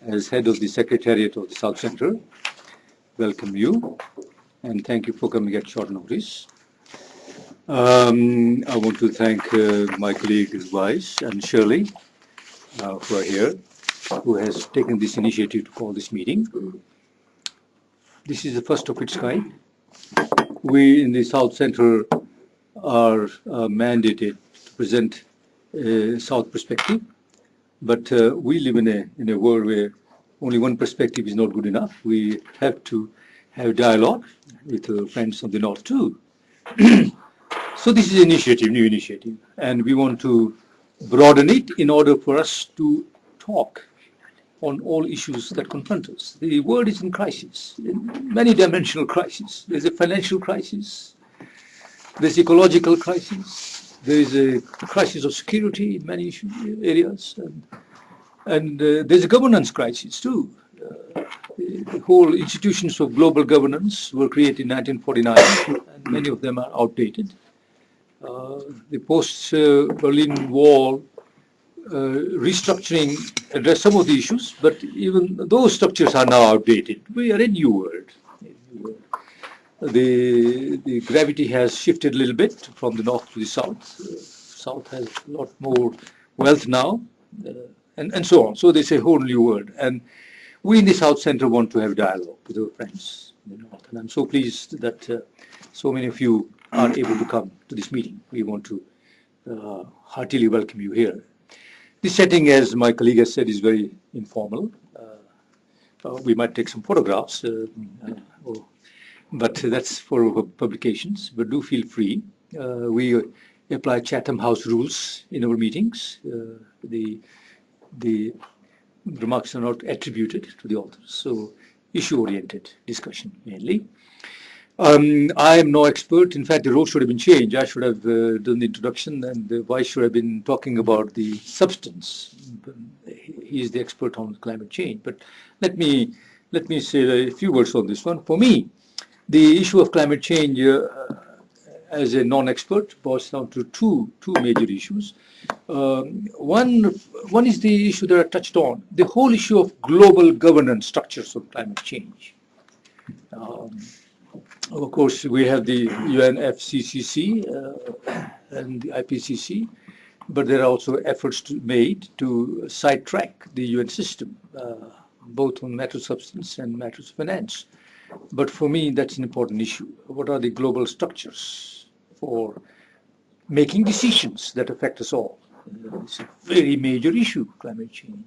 as head of the Secretariat of the Southcentre, welcome you and thank you for coming at short notice. I want to thank my colleagues Yash and Shirley who are here, who has taken this initiative to call this meeting. This is the first of its kind. We in the Southcentre are mandated to present a South perspective, but we live in a world where only one perspective is not good enough. We have to have dialogue with our friends of the North too. So this is an initiative, new initiative, and we want to broaden it in order for us to talk on all issues that confront us. The world is in crisis, in many dimensional crisis. There's a financial crisis, there's ecological crisis, there is a crisis of security in many areas, and there's a governance crisis too. The whole institutions of global governance were created in 1949, and many of them are outdated. The post-Berlin Wall restructuring addressed some of the issues, but even those structures are now outdated. We are a new world. The gravity has shifted a little bit from the north to the south. South has a lot more wealth now, and so on. So there's a whole new world. And we in the Southcentre want to have dialogue with our friends in the north. And I'm so pleased that so many of you are able to come to this meeting. We want to heartily welcome you here. This setting, as my colleague has said, is very informal. We might take some photographs, but that's for publications. But do feel free. We apply Chatham House rules in our meetings. The remarks are not attributed to the authors, so issue-oriented discussion mainly. I am no expert. In fact, the role should have been changed. I should have done the introduction, and the vice should have been talking about the substance. He is the expert on climate change. But let me say a few words on this one. For me, the issue of climate change, as a non-expert, boils down to two major issues. One is the issue that I touched on, the whole issue of global governance structures of climate change. Of course, we have the UNFCCC and the IPCC, but there are also efforts made to sidetrack the UN system, both on matters of substance and matters of finance. But for me, that's an important issue. What are the global structures for making decisions that affect us all? It's a very major issue, climate change.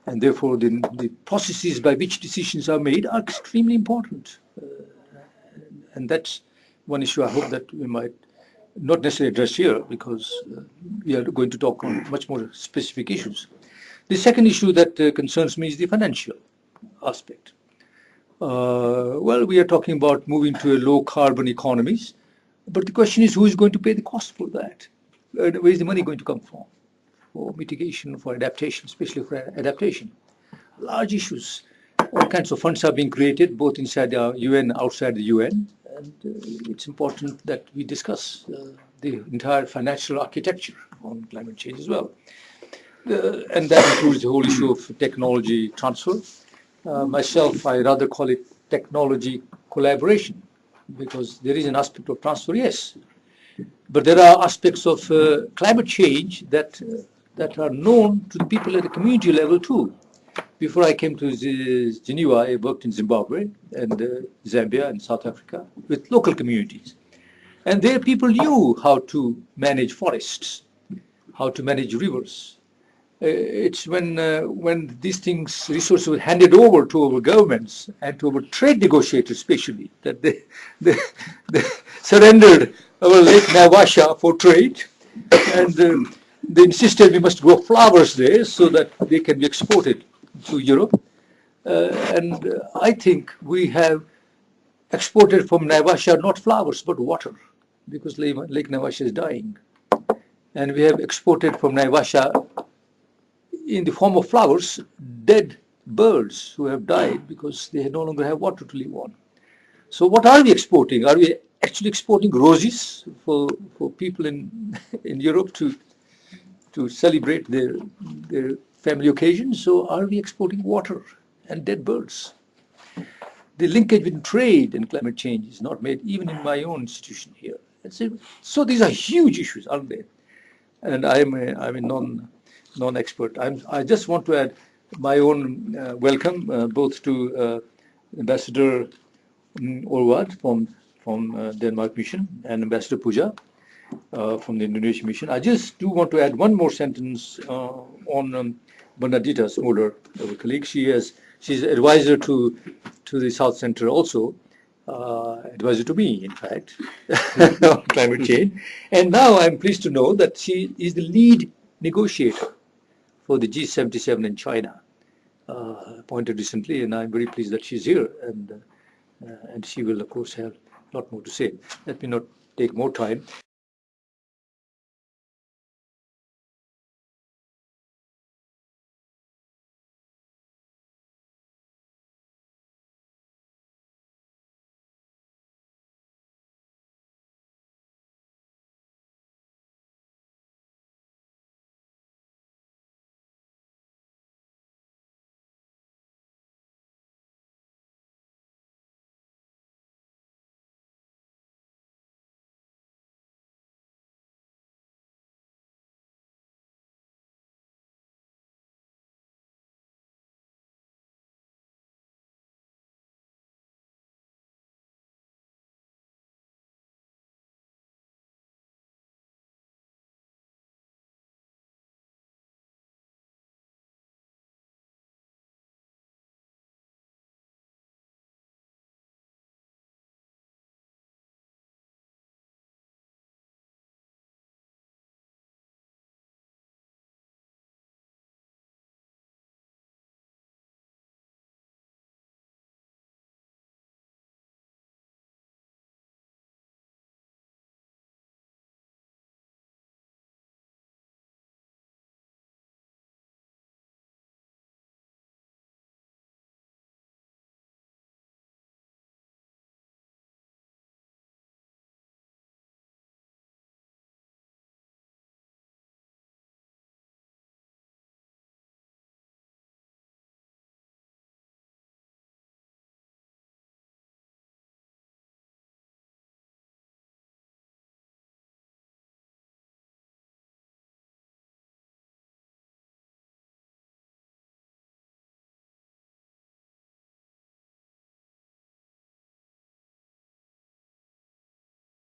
And therefore, the processes by which decisions are made are extremely important. And that's one issue I hope that we might not necessarily address here, because we are going to talk on much more specific issues. The second issue that concerns me is the financial aspect. Well, we are talking about moving to a low-carbon economies, but the question is, who is going to pay the cost for that? Where is the money going to come from? For mitigation, for adaptation, especially for adaptation. Large issues. All kinds of funds are being created, both inside the UN, outside the UN, and it's important that we discuss the entire financial architecture on climate change as well. And that includes the whole issue of technology transfer. Myself, I rather call it technology collaboration, because there is an aspect of transfer, yes, but there are aspects of climate change that are known to the people at the community level too. Before I came to Geneva, I worked in Zimbabwe and Zambia and South Africa with local communities. And there people knew how to manage forests, how to manage rivers. It's when these things, resources were handed over to our governments and to our trade negotiators especially, that they surrendered our Lake Naivasha for trade, and they insisted we must grow flowers there so that they can be exported to Europe. And I think we have exported from Naivasha not flowers but water, because Lake Naivasha is dying. And we have exported from Naivasha in the form of flowers, dead birds who have died because they no longer have water to live on. So what are we exporting? Are we actually exporting roses for people in Europe to celebrate their family occasions, so are we exporting water and dead birds? The linkage between trade and climate change is not made even in my own institution here. So these are huge issues, aren't they? And I'm a non-expert. I just want to add my own welcome both to Ambassador Orwat from Denmark Mission and Ambassador Puja from the Indonesian Mission. I just do want to add one more sentence on Bernadetta Smoller, our colleague. She's advisor to the Southcentre also, advisor to me, in fact, on climate change. And now I'm pleased to know that she is the lead negotiator for the G77 in China, appointed recently, and I'm very pleased that she's here, and she will, of course, have a lot more to say. Let me not take more time.